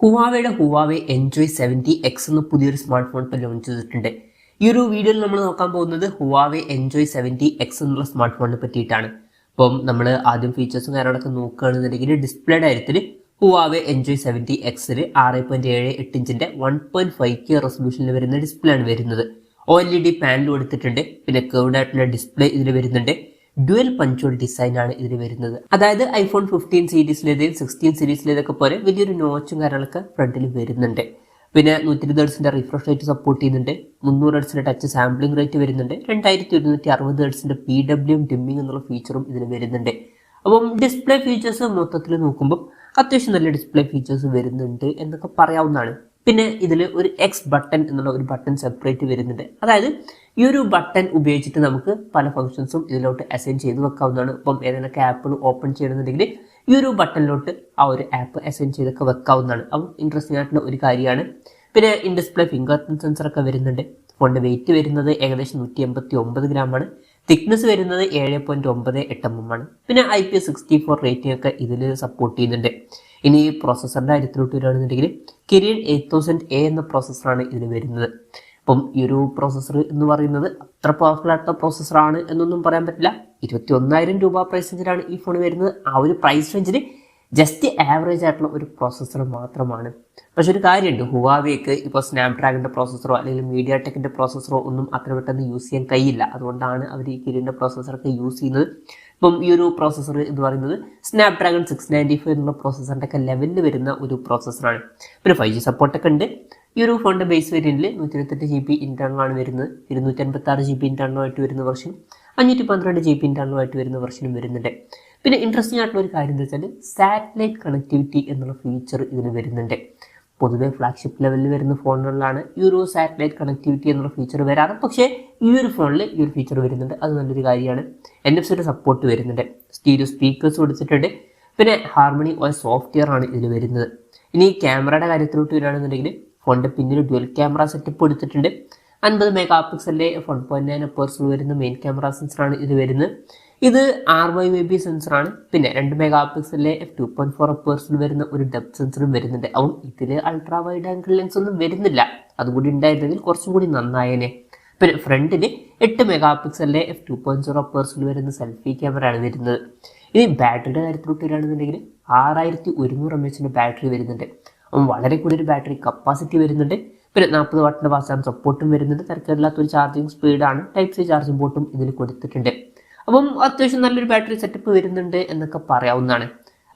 ഹുവാവയുടെ Huawei enjoy 70X എന്ന പുതിയൊരു smart phone ഇപ്പോൾ ലോഞ്ച് ചെയ്തിട്ടുണ്ട്. ഈ ഒരു വീഡിയോയിൽ നമ്മൾ നോക്കാൻ പോകുന്നത് ഹുവാവെ എൻജോയ് 70X എന്നുള്ള സ്മാർട്ട് ഫോണിനെ പറ്റിയിട്ടാണ്. അപ്പം നമ്മൾ ആദ്യം ഫീച്ചേഴ്സും കാര്യങ്ങളൊക്കെ നോക്കുകയാണെന്നുണ്ടെങ്കിൽ ഡിസ്പ്ലേയുടെ കാര്യത്തിൽ ഹുവാവെ എൻജോയ് 70X 6.78 ഇഞ്ചിന്റെ 1.5K റെസൊല്യൂഷനിൽ വരുന്ന ഡിസ്പ്ലേ ആണ് വരുന്നത്. OLED പാനൽ കൊടുത്തിട്ടുണ്ട്. പിന്നെ കർവ്ഡ് ആയിട്ടുള്ള ഡിസ്പ്ലേ ഇതിൽ വരുന്നുണ്ട്. ഡ്യുവൽ പഞ്ചോൾ ഡിസൈൻ ആണ് ഇതിൽ വരുന്നത്. അതായത് ഐഫോൺ 15 സീരീസിലേത് 16 സീരീസിലേതൊക്കെ പോലെ വലിയൊരു നോച്ചും കാര്യങ്ങളൊക്കെ ഫ്രണ്ടിൽ വരുന്നുണ്ട്. പിന്നെ 120 ഹെർട്സിന്റെ റിഫ്രഷ് റേറ്റ് സപ്പോർട്ട് ചെയ്യുന്നുണ്ട്. 300 ഹെർട്സിന്റെ ടച്ച് സാമ്പിളിംഗ് റേറ്റ് വരുന്നുണ്ട്. 2160 ഹെർട്സിന്റെ PWM ഡിമ്മിംഗ് എന്നുള്ള ഫീച്ചറും ഇതിൽ വരുന്നുണ്ട്. അപ്പം ഡിസ്പ്ലേ ഫീച്ചേഴ്സ് മൊത്തത്തിൽ നോക്കുമ്പോൾ അത്യാവശ്യം നല്ല ഡിസ്പ്ലേ ഫീച്ചേഴ്സ് വരുന്നുണ്ട് എന്നൊക്കെ പറയാവുന്നതാണ്. പിന്നെ ഇതിൽ ഒരു എക്സ് ബട്ടൺ എന്നുള്ള ഒരു ബട്ടൺ സെപ്പറേറ്റ് വരുന്നുണ്ട്. അതായത് ഈ ഒരു ബട്ടൺ ഉപയോഗിച്ചിട്ട് നമുക്ക് പല ഫംഗ്ഷൻസും ഇതിലോട്ട് അസൈൻ ചെയ്ത് വെക്കാവുന്നതാണ്. ഇപ്പം ഏതെങ്കിലുമൊക്കെ ആപ്പുകൾ ഓപ്പൺ ചെയ്യണമെന്നുണ്ടെങ്കിൽ ഈ ഒരു ബട്ടണിലോട്ട് ആ ഒരു ആപ്പ് അസൈൻ ചെയ്തൊക്കെ വെക്കാവുന്നതാണ്. അപ്പം ഇൻട്രസ്റ്റിംഗ് ആയിട്ടുള്ള ഒരു കാര്യമാണ്. പിന്നെ ഇൻ ഡിസ്പ്ലേ ഫിംഗർ പ്രിന്റ് സെൻസറൊക്കെ വരുന്നുണ്ട്. ഫോണിന്റെ വെയിറ്റ് വരുന്നത് ഏകദേശം 189 ഗ്രാമാണ്. തിക്നെസ് വരുന്നത് 7.98 mm ആണ്. പിന്നെ IP64 റേറ്റിംഗ് ഒക്കെ ഇതിൽ സപ്പോർട്ട് ചെയ്യുന്നുണ്ട്. ഇനി പ്രോസസ്സറിന്റെ കാര്യത്തിലോട്ട് വരികയാണെന്നുണ്ടെങ്കിൽ കിരിൻ 8000A എന്ന പ്രോസസ്സറാണ് ഇതിൽ വരുന്നത്. അപ്പം ഈ ഒരു പ്രോസസ്സർ എന്ന് പറയുന്നത് അത്ര പവർഫുൾ ആയിട്ടുള്ള പ്രോസസ്സറാണ് എന്നൊന്നും പറയാൻ പറ്റില്ല. 21,000 രൂപ പ്രൈസ് റേഞ്ചിലാണ് ഈ ഫോൺ വരുന്നത്. ആ ഒരു പ്രൈസ് റേഞ്ചിൽ ജസ്റ്റ് ആവറേജ് ആയിട്ടുള്ള ഒരു പ്രോസസ്സർ മാത്രമാണ്. പക്ഷെ ഒരു കാര്യമുണ്ട്, ഹുവാവേക്ക് ഇപ്പോൾ സ്നാപ്ഡ്രാഗണിന്റെ പ്രോസസ്സറോ അല്ലെങ്കിൽ മീഡിയ ടെക്കിന്റെ പ്രോസസ്സറോ ഒന്നും അത്ര പെട്ടെന്ന് യൂസ് ചെയ്യാൻ കഴിയില്ല. അതുകൊണ്ടാണ് അവർ ഈ കിരിന്റെ പ്രോസസ്സറൊക്കെ യൂസ് ചെയ്യുന്നത്. ഇപ്പം ഈ ഒരു പ്രോസസ്സർ എന്ന് പറയുന്നത് സ്നാപ്ഡ്രാഗൺ 695 എന്നുള്ള പ്രോസസ്സറിന്റെ ഒക്കെ ലെവലിൽ വരുന്ന ഒരു പ്രോസസ്സറാണ്. പിന്നെ 5G സപ്പോർട്ടൊക്കെ ഉണ്ട്. ഈ ഒരു ഫോണിന്റെ ബേസ് വേരിയന്റിൽ 128GB ഇന്റേണൽ ആണ് വരുന്നത്. 256GB ഇന്റേണലുമായിട്ട് വരുന്ന വെർഷൻ, 512GB ഇന്റേണലുമായിട്ട് വരുന്ന വെർഷനും വരുന്നുണ്ട്. പിന്നെ ഇൻട്രസ്റ്റിംഗ് ആയിട്ടുള്ള ഒരു കാര്യം എന്താ വെച്ചാൽ സാറ്റലൈറ്റ് കണക്ടിവിറ്റി എന്നുള്ള ഫീച്ചർ ഇതിന് വരുന്നുണ്ട്. പൊതുവെ ഫ്ലാഗ്ഷിപ്പ് ലെവലിൽ വരുന്ന ഫോണുകളിലാണ് ഈ ഒരു സാറ്റലൈറ്റ് കണക്ടിവിറ്റി എന്നുള്ള ഫീച്ചർ വരാറ്. പക്ഷേ ഈ ഒരു ഫോണിൽ ഈ ഒരു ഫീച്ചർ വരുന്നുണ്ട്. അത് നല്ലൊരു കാര്യമാണ്. NFC സപ്പോർട്ട് വരുന്നുണ്ട്. സ്റ്റീരിയോ സ്പീക്കേഴ്സ് കൊടുത്തിട്ടുണ്ട്. പിന്നെ ഹാർമണി OS സോഫ്റ്റ്വെയർ ആണ് ഇതിൽ വരുന്നത്. ഇനി ക്യാമറയുടെ കാര്യത്തിലോട്ട് വരികയാണെന്നുണ്ടെങ്കിൽ ഫോണിന്റെ പിന്നിൽ ഡ്യുവൽ ക്യാമറ സെറ്റപ്പ് കൊടുത്തിട്ടുണ്ട്. 50 മെഗാ പിക്സലിലെ 1.9 അപ്പേഴ്സിൽ വരുന്ന മെയിൻ ക്യാമറ സെൻസറാണ് ഇത് വരുന്നത്. ഇത് RYYB സെൻസറാണ്. പിന്നെ 2 മെഗാ പിക്സലിലെ 2.4 അപ്പേഴ്സിൽ വരുന്ന ഒരു ഡെപ്ത് സെൻസറും വരുന്നുണ്ട്. അപ്പം ഇതിൽ അൾട്രാ വൈഡ് ആംഗിൾ ലെൻസ് ഒന്നും വരുന്നില്ല. അതുകൂടി ഉണ്ടായിരുന്നെങ്കിൽ കുറച്ചും കൂടി നന്നായേനെ. പിന്നെ ഫ്രണ്ടിൽ 8 മെഗാ പിക്സലിലെ 2.0 അപ്പേഴ്സിൽ വരുന്ന സെൽഫി ക്യാമറയാണ് വരുന്നത്. ഇനി ബാറ്ററിയുടെ കാര്യത്തിലോട്ട് വരികയാണെന്നുണ്ടെങ്കിൽ 6100 mAh ബാറ്ററി വരുന്നുണ്ട്. അപ്പം വളരെ കൂടുതൽ ബാറ്ററി കപ്പാസിറ്റി വരുന്നുണ്ട്. പിന്നെ 40 വാട്ടിന്റെ ഫാസ്റ്റ് ചാർജ് സപ്പോർട്ടും വരുന്നുണ്ട്. തിരക്കില്ലാത്തൊരു ചാർജിങ് സ്പീഡാണ്. Type-C ചാർജിംഗ് പോർട്ടും ഇതിൽ കൊടുത്തിട്ടുണ്ട്. അപ്പം അത്യാവശ്യം നല്ലൊരു ബാറ്ററി സെറ്റപ്പ് വരുന്നുണ്ട് എന്നൊക്കെ പറയാവുന്നതാണ്.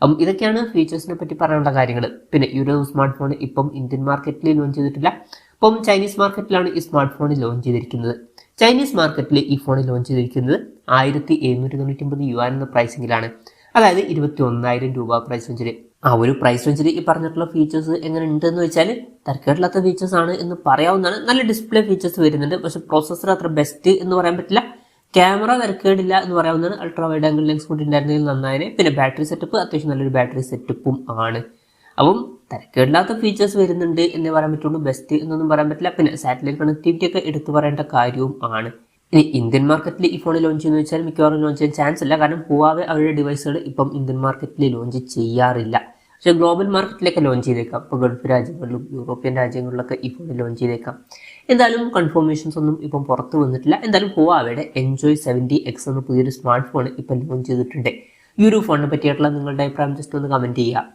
അപ്പം ഇതൊക്കെയാണ് ഫീച്ചേഴ്സിനെ പറ്റി പറയാനുള്ള കാര്യങ്ങൾ. പിന്നെ ഈ ഒരു സ്മാർട്ട് ഫോൺ ഇപ്പം ഇന്ത്യൻ മാർക്കറ്റിൽ ലോഞ്ച് ചെയ്തിട്ടില്ല. ഇപ്പം ചൈനീസ് മാർക്കറ്റിലാണ് ഈ സ്മാർട്ട് ഫോൺ ലോഞ്ച് ചെയ്തിരിക്കുന്നത്. ചൈനീസ് മാർക്കറ്റിൽ ഈ ഫോൺ ലോഞ്ച് ചെയ്തിരിക്കുന്നത് 1799 യുവാൻ എന്ന പ്രൈസിങ്ങിലാണ്. അതായത് 21,000 രൂപ പ്രൈസ് റേഞ്ചിൽ. ആ ഒരു പ്രൈസ് റേഞ്ചിൽ ഈ പറഞ്ഞിട്ടുള്ള ഫീച്ചേഴ്സ് എങ്ങനെ ഉണ്ടെന്ന് വെച്ചാൽ തരക്കേടില്ലാത്ത ഫീച്ചേഴ്സ് ആണ് എന്ന് പറയാവുന്നതാണ്. നല്ല ഡിസ്പ്ലേ ഫീച്ചേഴ്സ് വരുന്നുണ്ട്. പക്ഷെ പ്രോസസ്സർ അത്ര ബെസ്റ്റ് എന്ന് പറയാൻ പറ്റില്ല. ക്യാമറ തരക്കേടില്ല എന്ന് പറയാവുന്നതാണ്. അൾട്രാ വൈഡ് ആംഗിൾ ലെൻസ് കൂടി ഉണ്ടായിരുന്നെങ്കിൽ നന്നായനെ. പിന്നെ ബാറ്ററി സെറ്റപ്പ് അത്യാവശ്യം നല്ലൊരു ബാറ്ററി സെറ്റപ്പും ആണ്. അപ്പം തരക്കേടില്ലാത്ത ഫീച്ചേഴ്സ് വരുന്നുണ്ട് എന്നേ പറയാൻ പറ്റുള്ളൂ. ബെസ്റ്റ് എന്നൊന്നും പറയാൻ പറ്റില്ല. പിന്നെ സാറ്റലൈറ്റ് കണക്ടിവിറ്റി ഒക്കെ എടുത്തു പറയേണ്ട കാര്യവും ആണ്. ഇനി ഇന്ത്യൻ മാർക്കറ്റിൽ ഈ ഫോൺ ലോഞ്ച് ചെയ്യുന്ന വെച്ചാൽ മിക്കവാറും ലോഞ്ച് ചെയ്യാൻ ചാൻസ് ഇല്ല. കാരണം ഹുവാവെ അവരുടെ ഡിവൈസുകൾ ഇപ്പം ഇന്ത്യൻ മാർക്കറ്റിൽ ലോഞ്ച് ചെയ്യാറില്ല. പക്ഷേ ഗ്ലോബൽ മാർക്കറ്റിലൊക്കെ ലോഞ്ച് ചെയ്തേക്കാം. ഇപ്പോൾ ഗൾഫ് രാജ്യങ്ങളിലും യൂറോപ്യൻ രാജ്യങ്ങളിലൊക്കെ ഈ ഫോൺ ലോഞ്ച് ചെയ്തേക്കാം. എന്തായാലും കൺഫർമേഷൻസ് ഒന്നും ഇപ്പം പുറത്ത് വന്നിട്ടില്ല. എന്തായാലും ഹുവാവയുടെ എൻജോയ് 70X എന്ന പുതിയൊരു സ്മാർട്ട് ഫോൺ ഇപ്പം ലോഞ്ച് ചെയ്തിട്ടുണ്ട്. ഈ ഒരു ഫോണിനെ പറ്റിയിട്ടുള്ള നിങ്ങളുടെ അഭിപ്രായം ജസ്റ്റ് ഒന്ന് കമൻറ്റ് ചെയ്യുക.